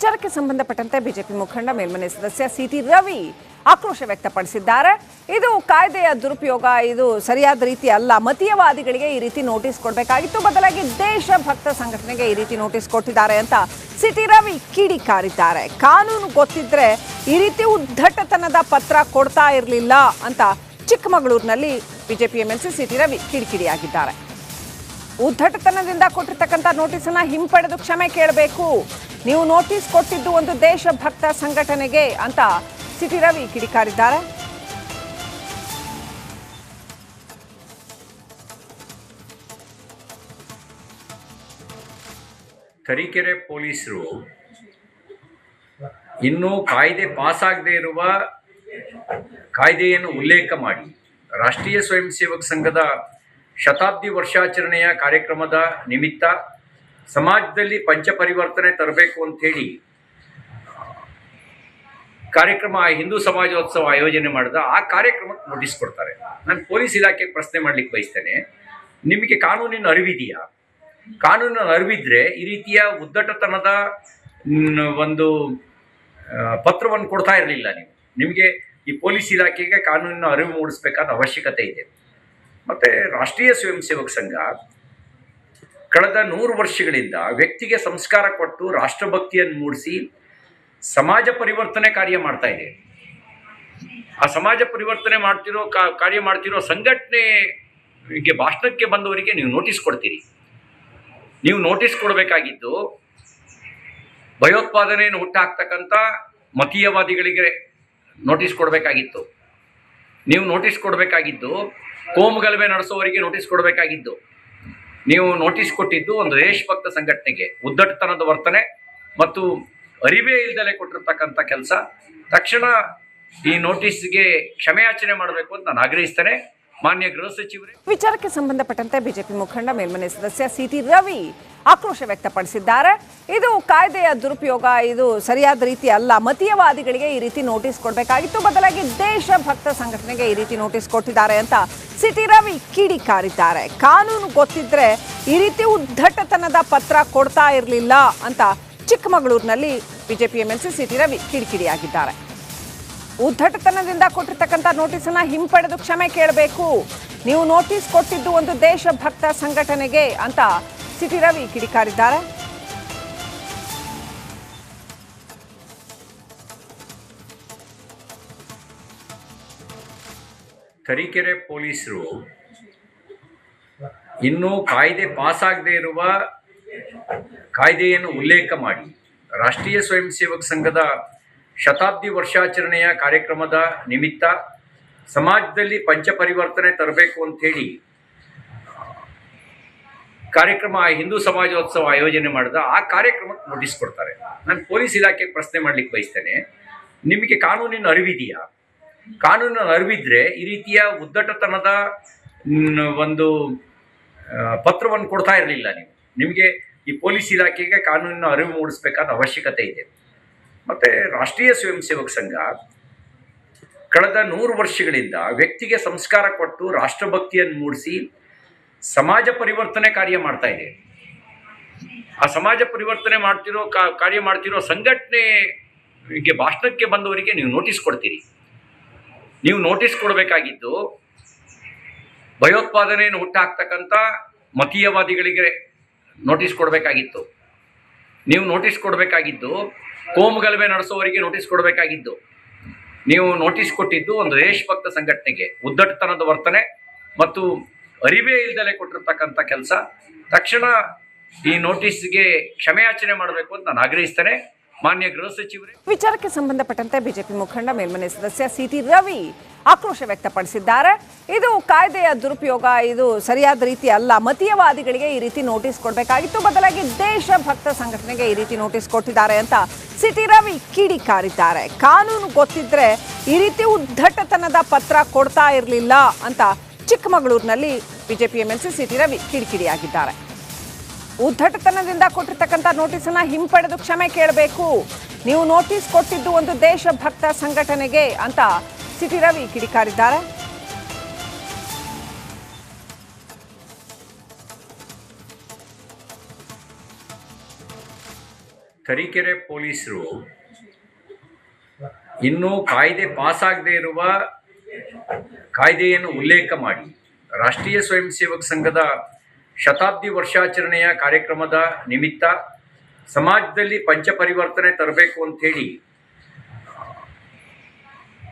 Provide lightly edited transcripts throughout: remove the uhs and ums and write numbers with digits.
ವಿಚಾರಕ್ಕೆ ಸಂಬಂಧಪಟ್ಟಂತೆ ಬಿಜೆಪಿ ಮುಖಂಡ ಮೇಲ್ಮನೆ ಸದಸ್ಯ ಸಿಟಿ ರವಿ ಆಕ್ರೋಶ ವ್ಯಕ್ತಪಡಿಸಿದ್ದಾರೆ. ಇದು ಕಾಯ್ದೆಯ ದುರುಪಯೋಗ, ಇದು ಸರಿಯಾದ ರೀತಿ ಅಲ್ಲ. ಮತೀಯವಾದಿಗಳಿಗೆ ಈ ರೀತಿ ನೋಟಿಸ್ ಕೊಡಬೇಕಾಗಿತ್ತು, ಬದಲಾಗಿ ದೇಶಭಕ್ತ ಸಂಘಟನೆಗೆ ಈ ರೀತಿ ನೋಟಿಸ್ ಕೊಟ್ಟಿದ್ದಾರೆ ಅಂತ ಸಿಟಿ ರವಿ ಕಿಡಿಕಾರಿದ್ದಾರೆ. ಕಾನೂನು ಗೊತ್ತಿದ್ರೆ ಈ ರೀತಿ ಉದ್ದಟತನದ ಪತ್ರ ಕೊಡ್ತಾ ಇರಲಿಲ್ಲ ಅಂತ ಚಿಕ್ಕಮಗಳೂರಿನಲ್ಲಿ ಬಿಜೆಪಿ ಎಂಎಲ್ಸಿ ಸಿಟಿ ರವಿ ಕಿಡಿಕಿಡಿಯಾಗಿದ್ದಾರೆ. ಉದ್ದಟತನದಿಂದ ಕೊಟ್ಟಿರ್ತಕ್ಕಂಥ ನೋಟಿಸನ್ನ ಹಿಂಪಡೆದು ಕ್ಷಮೆ ಕೇಳಬೇಕು. ನೀವು ನೋಟಿಸ್ ಕೊಟ್ಟಿದ್ದು ಒಂದು ದೇಶಭಕ್ತ ಸಂಘಟನೆಗೆ ಅಂತ ಸಿಟಿ ರವಿ ಕಿಡಿಕಾರಿದ್ದಾರೆ. ತರೀಕೆರೆ ಪೊಲೀಸರು ಇನ್ನೂ ಕಾಯ್ದೆ ಪಾಸ್ ಆಗದೆ ಇರುವ ಕಾಯ್ದೆಯನ್ನು ಉಲ್ಲೇಖ ಮಾಡಿ ರಾಷ್ಟ್ರೀಯ ಸ್ವಯಂ ಸೇವಕ ಸಂಘದ ಶತಾಬ್ದಿ ವರ್ಷಾಚರಣೆಯ ಕಾರ್ಯಕ್ರಮದ ನಿಮಿತ್ತ ಸಮಾಜದಲ್ಲಿ ಪಂಚಪರಿವರ್ತನೆ ತರಬೇಕು ಅಂಥೇಳಿ ಕಾರ್ಯಕ್ರಮ ಹಿಂದೂ ಸಮಾಜೋತ್ಸವ ಆಯೋಜನೆ ಮಾಡಿದ ಆ ಕಾರ್ಯಕ್ರಮಕ್ಕೆ ನೋಟಿಸ್ ಕೊಡ್ತಾರೆ. ನಾನು ಪೊಲೀಸ್ ಇಲಾಖೆಗೆ ಪ್ರಶ್ನೆ ಮಾಡಲಿಕ್ಕೆ ಬಯಸ್ತೇನೆ, ನಿಮಗೆ ಕಾನೂನಿನ ಅರಿವಿದೆಯಾ? ಕಾನೂನಿನ ಅರಿವಿದ್ರೆ ಈ ರೀತಿಯ ಉದ್ದಟತನದ ಒಂದು ಪತ್ರವನ್ನು ಕೊಡ್ತಾ ಇರಲಿಲ್ಲ. ನಿಮಗೆ ಈ ಪೊಲೀಸ್ ಇಲಾಖೆಗೆ ಕಾನೂನಿನ ಅರಿವು ಮೂಡಿಸಬೇಕಾದ ಅವಶ್ಯಕತೆ ಇದೆ. ಮತ್ತು ರಾಷ್ಟ್ರೀಯ ಸ್ವಯಂ ಸೇವಕ ಸಂಘ ಕಳೆದ 100 ವರ್ಷಗಳಿಂದ ವ್ಯಕ್ತಿಗೆ ಸಂಸ್ಕಾರ ಕೊಟ್ಟು ರಾಷ್ಟ್ರಭಕ್ತಿಯನ್ನು ಮೂಡಿಸಿ ಸಮಾಜ ಪರಿವರ್ತನೆ ಕಾರ್ಯ ಮಾಡ್ತಾ ಇದೆ. ಆ ಸಮಾಜ ಪರಿವರ್ತನೆ ಕಾರ್ಯ ಮಾಡ್ತಿರೋ ಸಂಘಟನೆಗೆ ಭಾಷಣಕ್ಕೆ ಬಂದವರಿಗೆ ನೀವು ನೋಟಿಸ್ ಕೊಡ್ತೀರಿ. ನೀವು ನೋಟಿಸ್ ಕೊಡಬೇಕಾಗಿದ್ದು ಭಯೋತ್ಪಾದನೆಯನ್ನು ಹುಟ್ಟಾಕ್ತಕ್ಕಂಥ ಮತೀಯವಾದಿಗಳಿಗೆ ನೋಟಿಸ್ ಕೊಡಬೇಕಾಗಿತ್ತು. ನೀವು ನೋಟಿಸ್ ಕೊಡಬೇಕಾಗಿದ್ದು ಕೋಮುಗಲಭೆ ನಡೆಸೋವರಿಗೆ ನೋಟಿಸ್ ಕೊಡಬೇಕಾಗಿದ್ದು. ನೀವು ನೋಟಿಸ್ ಕೊಟ್ಟಿದ್ದು ಒಂದು ದೇಶಭಕ್ತ ಸಂಘಟನೆಗೆ ಉದ್ದಟತನದ ವರ್ತನೆ ಮತ್ತು ಅರಿವೇ ಇಲ್ದಲೆ ಕೊಟ್ಟಿರ್ತಕ್ಕಂಥ ಕೆಲಸ. ತಕ್ಷಣ ಈ ನೋಟಿಸ್ಗೆ ಕ್ಷಮೆಯಾಚನೆ ಮಾಡಬೇಕು ಅಂತ ನಾನು ಆಗ್ರಹಿಸ್ತೇನೆ. ಮಾನ್ಯ ಗೃಹ ಸಚಿವರೇ, ವಿಚಾರಕ್ಕೆ ಸಂಬಂಧಪಟ್ಟಂತೆ ಬಿಜೆಪಿ ಮುಖಂಡ ಮೇಲ್ಮನೆ ಸದಸ್ಯ ಸಿಟಿ ರವಿ ಆಕ್ರೋಶ ವ್ಯಕ್ತಪಡಿಸಿದ್ದಾರೆ. ಇದು ಕಾಯ್ದೆಯ ದುರುಪಯೋಗ, ಇದು ಸರಿಯಾದ ರೀತಿ ಅಲ್ಲ. ಮತೀಯವಾದಿಗಳಿಗೆ ಈ ರೀತಿ ನೋಟಿಸ್ ಕೊಡಬೇಕಾಗಿತ್ತು, ಬದಲಾಗಿ ದೇಶಭಕ್ತ ಸಂಘಟನೆಗೆ ಈ ರೀತಿ ನೋಟಿಸ್ ಕೊಟ್ಟಿದ್ದಾರೆ ಅಂತ ಸಿಟಿ ರವಿ ಕಿಡಿಕಾರಿದ್ದಾರೆ. ಕಾನೂನು ಗೊತ್ತಿದ್ರೆ ಈ ರೀತಿ ಉದ್ದಟತನದ ಪತ್ರ ಕೊಡ್ತಾ ಇರಲಿಲ್ಲ ಅಂತ ಚಿಕ್ಕಮಗಳೂರಿನಲ್ಲಿ ಬಿಜೆಪಿ ಎಂಎಲ್ಸಿ ಸಿಟಿ ರವಿ ಕಿಡಿಕಿಡಿಯಾಗಿದ್ದಾರೆ. ಉದ್ದಟತನದಿಂದ ಕೊಟ್ಟಿರ್ತಕ್ಕಂಥ ನೋಟಿಸನ್ನ ಹಿಂಪಡೆದು ಕ್ಷಮೆ ಕೇಳಬೇಕು. ನೀವು ನೋಟಿಸ್ ಕೊಟ್ಟಿದ್ದು ಒಂದು ದೇಶಭಕ್ತ ಸಂಘಟನೆಗೆ ಅಂತ ಸಿಟಿ ರವಿ ಕಿಡಿಕಾರಿದ್ದಾರೆ. ತರೀಕೆರೆ ಪೊಲೀಸರು ಇನ್ನೂ ಕಾಯ್ದೆ ಪಾಸ್ ಆಗದೆ ಇರುವ ಕಾಯ್ದೆಯನ್ನು ಉಲ್ಲೇಖ ಮಾಡಿ ರಾಷ್ಟ್ರೀಯ ಸ್ವಯಂ ಸೇವಕ ಸಂಘದ ಶತಾಬ್ದಿ ವರ್ಷಾಚರಣೆಯ ಕಾರ್ಯಕ್ರಮದ ನಿಮಿತ್ತ ಸಮಾಜದಲ್ಲಿ ಪಂಚಪರಿವರ್ತನೆ ತರಬೇಕು ಅಂಥೇಳಿ ಕಾರ್ಯಕ್ರಮ ಹಿಂದೂ ಸಮಾಜೋತ್ಸವ ಆಯೋಜನೆ ಮಾಡಿದ ಆ ಕಾರ್ಯಕ್ರಮಕ್ಕೆ ನೋಟಿಸ್ ಕೊಡ್ತಾರೆ. ನಾನು ಪೊಲೀಸ್ ಇಲಾಖೆಗೆ ಪ್ರಶ್ನೆ ಮಾಡಲಿಕ್ಕೆ ಬಯಸ್ತೇನೆ, ನಿಮಗೆ ಕಾನೂನಿನ ಅರಿವಿದೆಯಾ? ಕಾನೂನಿನ ಅರಿವಿದ್ರೆ ಈ ರೀತಿಯ ಉದ್ದಟತನದ ಒಂದು ಪತ್ರವನ್ನು ಕೊಡ್ತಾ ಇರಲಿಲ್ಲ. ನಿಮಗೆ ಈ ಪೊಲೀಸ್ ಇಲಾಖೆಗೆ ಕಾನೂನಿನ ಅರಿವು ಮೂಡಿಸಬೇಕಾದ ಅವಶ್ಯಕತೆ ಇದೆ. ಮತ್ತು ರಾಷ್ಟ್ರೀಯ ಸ್ವಯಂ ಸೇವಕ ಸಂಘ ಕಳೆದ 100 ವರ್ಷಗಳಿಂದ ವ್ಯಕ್ತಿಗೆ ಸಂಸ್ಕಾರ ಕೊಟ್ಟು ರಾಷ್ಟ್ರಭಕ್ತಿಯನ್ನು ಮೂಡಿಸಿ ಸಮಾಜ ಪರಿವರ್ತನೆ ಕಾರ್ಯ ಮಾಡ್ತಾ ಇದೆ. ಆ ಸಮಾಜ ಪರಿವರ್ತನೆ ಕಾರ್ಯ ಮಾಡ್ತಿರೋ ಸಂಘಟನೆಗೆ ಭಾಷಣಕ್ಕೆ ಬಂದವರಿಗೆ ನೀವು ನೋಟಿಸ್ ಕೊಡ್ತೀರಿ. ನೀವು ನೋಟಿಸ್ ಕೊಡಬೇಕಾಗಿದ್ದು ಭಯೋತ್ಪಾದನೆಯನ್ನು ಹುಟ್ಟಾಕ್ತಕ್ಕಂಥ ಮತೀಯವಾದಿಗಳಿಗೆ ನೋಟಿಸ್ ಕೊಡಬೇಕಾಗಿತ್ತು. ನೀವು ನೋಟಿಸ್ ಕೊಡಬೇಕಾಗಿದ್ದು ಕೋಮುಗಲಭೆ ನಡೆಸೋವರಿಗೆ ನೋಟಿಸ್ ಕೊಡಬೇಕಾಗಿದ್ದು. ನೀವು ನೋಟಿಸ್ ಕೊಟ್ಟಿದ್ದು ಒಂದು ದೇಶಭಕ್ತ ಸಂಘಟನೆಗೆ ಉದ್ದಟತನದ ವರ್ತನೆ ಮತ್ತು ಅರಿವೇ ಇಲ್ದಲೆ ಕೊಟ್ಟಿರ್ತಕ್ಕಂಥ ಕೆಲಸ. ತಕ್ಷಣ ಈ ನೋಟಿಸ್ಗೆ ಕ್ಷಮೆಯಾಚನೆ ಮಾಡಬೇಕು ಅಂತ ನಾನು ಆಗ್ರಹಿಸ್ತೇನೆ. ಮಾನ್ಯ ಗೃಹ ಸಚಿವರೇ, ವಿಚಾರಕ್ಕೆ ಸಂಬಂಧಪಟ್ಟಂತೆ ಬಿಜೆಪಿ ಮುಖಂಡ ಮೇಲ್ಮನೆ ಸದಸ್ಯ ಸಿಟಿ ರವಿ ಆಕ್ರೋಶ ವ್ಯಕ್ತಪಡಿಸಿದ್ದಾರೆ. ಇದು ಕಾಯ್ದೆಯ ದುರುಪಯೋಗ, ಇದು ಸರಿಯಾದ ರೀತಿ ಅಲ್ಲ. ಮತೀಯವಾದಿಗಳಿಗೆ ಈ ರೀತಿ ನೋಟಿಸ್ ಕೊಡಬೇಕಾಗಿತ್ತು, ಬದಲಾಗಿ ದೇಶಭಕ್ತ ಸಂಘಟನೆಗೆ ಈ ರೀತಿ ನೋಟಿಸ್ ಕೊಟ್ಟಿದ್ದಾರೆ ಅಂತ ಸಿಟಿ ರವಿ ಕಿಡಿಕಾರಿದ್ದಾರೆ. ಕಾನೂನು ಗೊತ್ತಿದ್ರೆ ಈ ರೀತಿ ಉದ್ದಟತನದ ಪತ್ರ ಕೊಡ್ತಾ ಇರಲಿಲ್ಲ ಅಂತ ಚಿಕ್ಕಮಗಳೂರಿನಲ್ಲಿ ಬಿಜೆಪಿ ಎಂಎಲ್ಸಿ ಸಿಟಿ ರವಿ ಕಿಡಿಕಿಡಿಯಾಗಿದ್ದಾರೆ. ಉದ್ದಟತನದಿಂದ ಕೊಟ್ಟಿರ್ತಕ್ಕಂಥ ನೋಟಿಸನ್ನ ಹಿಂಪಡೆದು ಕ್ಷಮೆ ಕೇಳಬೇಕು. ನೀವು ನೋಟಿಸ್ ಕೊಟ್ಟಿದ್ದು ಒಂದು ದೇಶಭಕ್ತ ಸಂಘಟನೆಗೆ ಅಂತ ಸಿಟಿ ರವಿ ಕಿಡಿಕಾರಿದ್ದಾರೆ. ತರೀಕೆರೆ ಪೊಲೀಸರು ಇನ್ನೂ ಕಾಯ್ದೆ ಪಾಸಾಗದೇ ಇರುವ ಕಾಯ್ದೆಯನ್ನು ಉಲ್ಲೇಖ ಮಾಡಿ ರಾಷ್ಟ್ರೀಯ ಸ್ವಯಂ ಸೇವಕ ಸಂಘದ ಶತಾಬ್ದಿ ವರ್ಷಾಚರಣೆಯ ಕಾರ್ಯಕ್ರಮದ ನಿಮಿತ್ತ ಸಮಾಜದಲ್ಲಿ ಪಂಚಪರಿವರ್ತನೆ ತರಬೇಕು ಅಂಥೇಳಿ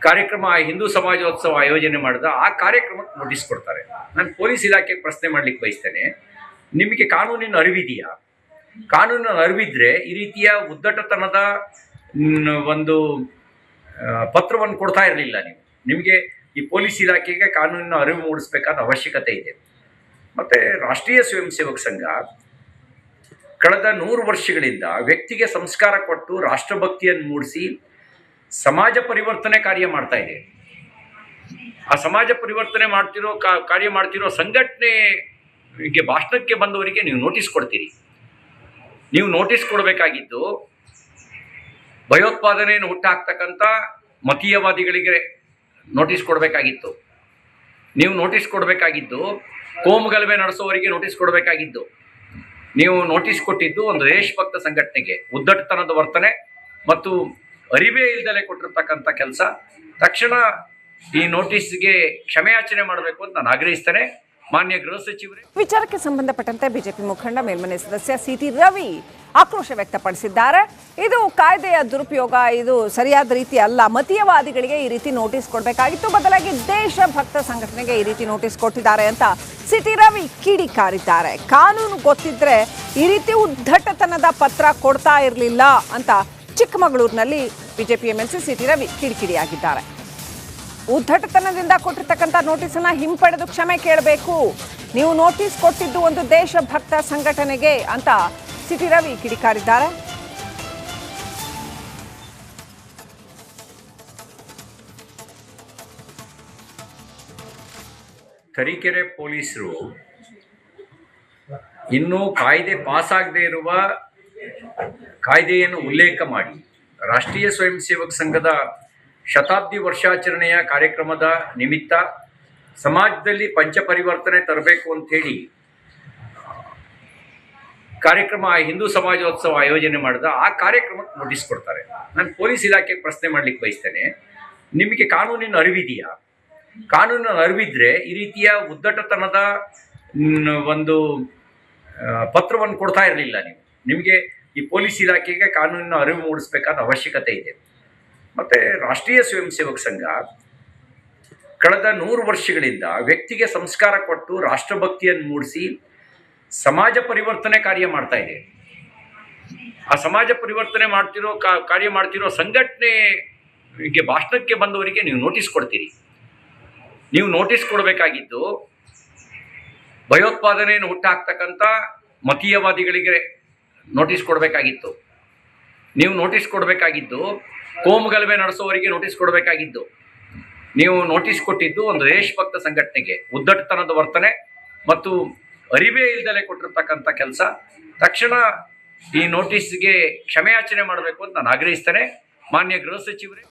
ಕಾರ್ಯಕ್ರಮ ಹಿಂದೂ ಸಮಾಜೋತ್ಸವ ಆಯೋಜನೆ ಮಾಡಿದ ಆ ಕಾರ್ಯಕ್ರಮಕ್ಕೆ ನೋಟಿಸ್ ಕೊಡ್ತಾರೆ. ನಾನು ಪೊಲೀಸ್ ಇಲಾಖೆಗೆ ಪ್ರಶ್ನೆ ಮಾಡ್ಲಿಕ್ಕೆ ಬಯಸ್ತೇನೆ, ನಿಮಗೆ ಕಾನೂನಿನ ಅರಿವಿದೆಯಾ? ಕಾನೂನಿನ ಅರಿವಿದ್ರೆ ಈ ರೀತಿಯ ಉದ್ದಟತನದ ಒಂದು ಪತ್ರವನ್ನು ಕೊಡ್ತಾ ಇರಲಿಲ್ಲ. ನಿಮಗೆ ಈ ಪೊಲೀಸ್ ಇಲಾಖೆಗೆ ಕಾನೂನಿನ ಅರಿವು ಮೂಡಿಸಬೇಕಾದ ಅವಶ್ಯಕತೆ ಇದೆ. ಮತ್ತು ರಾಷ್ಟ್ರೀಯ ಸ್ವಯಂ ಸೇವಕ ಸಂಘ ಕಳೆದ 100 ವರ್ಷಗಳಿಂದ ವ್ಯಕ್ತಿಗೆ ಸಂಸ್ಕಾರ ಕೊಟ್ಟು ರಾಷ್ಟ್ರಭಕ್ತಿಯನ್ನು ಮೂಡಿಸಿ ಸಮಾಜ ಪರಿವರ್ತನೆ ಕಾರ್ಯ ಮಾಡ್ತಾ ಇದೆ. ಆ ಸಮಾಜ ಪರಿವರ್ತನೆ ಕಾರ್ಯ ಮಾಡ್ತಿರೋ ಸಂಘಟನೆಗೆ ಭಾಷಣಕ್ಕೆ ಬಂದವರಿಗೆ ನೀವು ನೋಟಿಸ್ ಕೊಡ್ತೀರಿ. ನೀವು ನೋಟಿಸ್ ಕೊಡಬೇಕಾಗಿದ್ದು ಭಯೋತ್ಪಾದನೆಯನ್ನು ಹುಟ್ಟಾಕ್ತಕ್ಕಂಥ ಮತೀಯವಾದಿಗಳಿಗೆ ನೋಟಿಸ್ ಕೊಡಬೇಕಾಗಿತ್ತು. ನೀವು ನೋಟಿಸ್ ಕೊಡಬೇಕಾಗಿದ್ದು ಕೋಮುಗಲಭೆ ನಡೆಸೋವರಿಗೆ ನೋಟಿಸ್ ಕೊಡಬೇಕಾಗಿದ್ದು. ನೀವು ನೋಟಿಸ್ ಕೊಟ್ಟಿದ್ದು ಒಂದು ದೇಶಭಕ್ತ ಸಂಘಟನೆಗೆ ಉದ್ದಟತನದ ವರ್ತನೆ ಮತ್ತು ಅರಿವೇ ಇಲ್ದಲೆ ಕೊಟ್ಟಿರ್ತಕ್ಕಂಥ ಕೆಲಸ. ತಕ್ಷಣ ಈ ನೋಟಿಸ್ಗೆ ಕ್ಷಮೆಯಾಚನೆ ಮಾಡಬೇಕು ಅಂತ ನಾನು ಆಗ್ರಹಿಸ್ತೇನೆ. ಮಾನ್ಯ ಗೃಹ ಸಚಿವರೇ, ವಿಚಾರಕ್ಕೆ ಸಂಬಂಧಪಟ್ಟಂತೆ ಬಿಜೆಪಿ ಮುಖಂಡ ಮೇಲ್ಮನೆ ಸದಸ್ಯ ಸಿಟಿ ರವಿ ಆಕ್ರೋಶ ವ್ಯಕ್ತಪಡಿಸಿದ್ದಾರೆ. ಇದು ಕಾಯ್ದೆಯ ದುರುಪಯೋಗ, ಇದು ಸರಿಯಾದ ರೀತಿ ಅಲ್ಲ. ಮತೀಯವಾದಿಗಳಿಗೆ ಈ ರೀತಿ ನೋಟಿಸ್ ಕೊಡಬೇಕಾಗಿತ್ತು, ಬದಲಾಗಿ ದೇಶಭಕ್ತ ಸಂಘಟನೆಗೆ ಈ ರೀತಿ ನೋಟಿಸ್ ಕೊಟ್ಟಿದ್ದಾರೆ ಅಂತ ಸಿಟಿ ರವಿ ಕಿಡಿಕಾರಿದ್ದಾರೆ. ಕಾನೂನು ಗೊತ್ತಿದ್ರೆ ಈ ರೀತಿ ಉದ್ದಟತನದ ಪತ್ರ ಕೊಡ್ತಾ ಇರಲಿಲ್ಲ ಅಂತ ಚಿಕ್ಕಮಗಳೂರಿನಲ್ಲಿ ಬಿಜೆಪಿ ಎಂಎಲ್ಸಿ ಸಿಟಿ ರವಿ ಕಿಡಿಕಿಡಿಯಾಗಿದ್ದಾರೆ. ಉದ್ದಟತನದಿಂದ ಕೊಟ್ಟಿರ್ತಕ್ಕಂಥ ನೋಟಿಸನ್ನ ಹಿಂಪಡೆದು ಕ್ಷಮೆ ಕೇಳಬೇಕು. ನೀವು ನೋಟಿಸ್ ಕೊಟ್ಟಿದ್ದು ಒಂದು ದೇಶಭಕ್ತ ಸಂಘಟನೆಗೆ ಅಂತ ಸಿಟಿ ರವಿ ಕಿಡಿಕಾರಿದ್ದಾರೆ. ತರೀಕೆರೆ ಪೊಲೀಸರು ಇನ್ನೂ ಕಾಯ್ದೆ ಪಾಸಾಗದೇ ಇರುವ ಕಾಯ್ದೆಯನ್ನು ಉಲ್ಲೇಖ ಮಾಡಿ ರಾಷ್ಟ್ರೀಯ ಸ್ವಯಂ ಸೇವಕ ಸಂಘದ ಶತಾಬ್ದಿ ವರ್ಷಾಚರಣೆಯ ಕಾರ್ಯಕ್ರಮದ ನಿಮಿತ್ತ ಸಮಾಜದಲ್ಲಿ ಪಂಚಪರಿವರ್ತನೆ ತರಬೇಕು ಅಂಥೇಳಿ ಕಾರ್ಯಕ್ರಮ ಹಿಂದೂ ಸಮಾಜೋತ್ಸವ ಆಯೋಜನೆ ಮಾಡಿದ ಆ ಕಾರ್ಯಕ್ರಮಕ್ಕೆ ನೋಟಿಸ್ ಕೊಡ್ತಾರೆ. ನಾನು ಪೊಲೀಸ್ ಇಲಾಖೆಗೆ ಪ್ರಶ್ನೆ ಮಾಡ್ಲಿಕ್ಕೆ ಬಯಸ್ತೇನೆ, ನಿಮಗೆ ಕಾನೂನಿನ ಅರಿವಿದೆಯಾ? ಕಾನೂನಿನ ಅರಿವಿದ್ರೆ ಈ ರೀತಿಯ ಉದ್ದಟತನದ ಒಂದು ಪತ್ರವನ್ನು ಕೊಡ್ತಾ ಇರಲಿಲ್ಲ. ನಿಮಗೆ ಈ ಪೊಲೀಸ್ ಇಲಾಖೆಗೆ ಕಾನೂನಿನ ಅರಿವು ಮೂಡಿಸಬೇಕಾದ ಅವಶ್ಯಕತೆ ಇದೆ. ಮತ್ತು ರಾಷ್ಟ್ರೀಯ ಸ್ವಯಂ ಸೇವಕ ಸಂಘ ಕಳೆದ 100 ವರ್ಷಗಳಿಂದ ವ್ಯಕ್ತಿಗೆ ಸಂಸ್ಕಾರ ಕೊಟ್ಟು ರಾಷ್ಟ್ರಭಕ್ತಿಯನ್ನು ಮೂಡಿಸಿ ಸಮಾಜ ಪರಿವರ್ತನೆ ಕಾರ್ಯ ಮಾಡ್ತಾ ಇದೆ. ಆ ಸಮಾಜ ಪರಿವರ್ತನೆ ಕಾರ್ಯ ಮಾಡ್ತಿರೋ ಸಂಘಟನೆಗೆ ಭಾಷಣಕ್ಕೆ ಬಂದವರಿಗೆ ನೀವು ನೋಟಿಸ್ ಕೊಡ್ತೀರಿ. ನೀವು ನೋಟಿಸ್ ಕೊಡಬೇಕಾಗಿದ್ದು ಭಯೋತ್ಪಾದನೆಯನ್ನು ಹುಟ್ಟಾಕ್ತಕ್ಕಂಥ ಮತೀಯವಾದಿಗಳಿಗೆ ನೋಟಿಸ್ ಕೊಡಬೇಕಾಗಿತ್ತು. ನೀವು ನೋಟಿಸ್ ಕೊಡಬೇಕಾಗಿದ್ದು ಕೋಮುಗಲಭೆ ನಡೆಸೋವರಿಗೆ ನೋಟಿಸ್ ಕೊಡಬೇಕಾಗಿದ್ದು. ನೀವು ನೋಟಿಸ್ ಕೊಟ್ಟಿದ್ದು ಒಂದು ದೇಶಭಕ್ತ ಸಂಘಟನೆಗೆ ಉದ್ದಟತನದ ವರ್ತನೆ ಮತ್ತು ಅರಿವೇ ಇಲ್ದಲೆ ಕೊಟ್ಟಿರ್ತಕ್ಕಂಥ ಕೆಲಸ. ತಕ್ಷಣ ಈ ನೋಟಿಸ್ಗೆ ಕ್ಷಮೆಯಾಚನೆ ಮಾಡಬೇಕು ಅಂತ ನಾನು ಆಗ್ರಹಿಸ್ತೇನೆ. ಮಾನ್ಯ ಗೃಹ ಸಚಿವರೇ,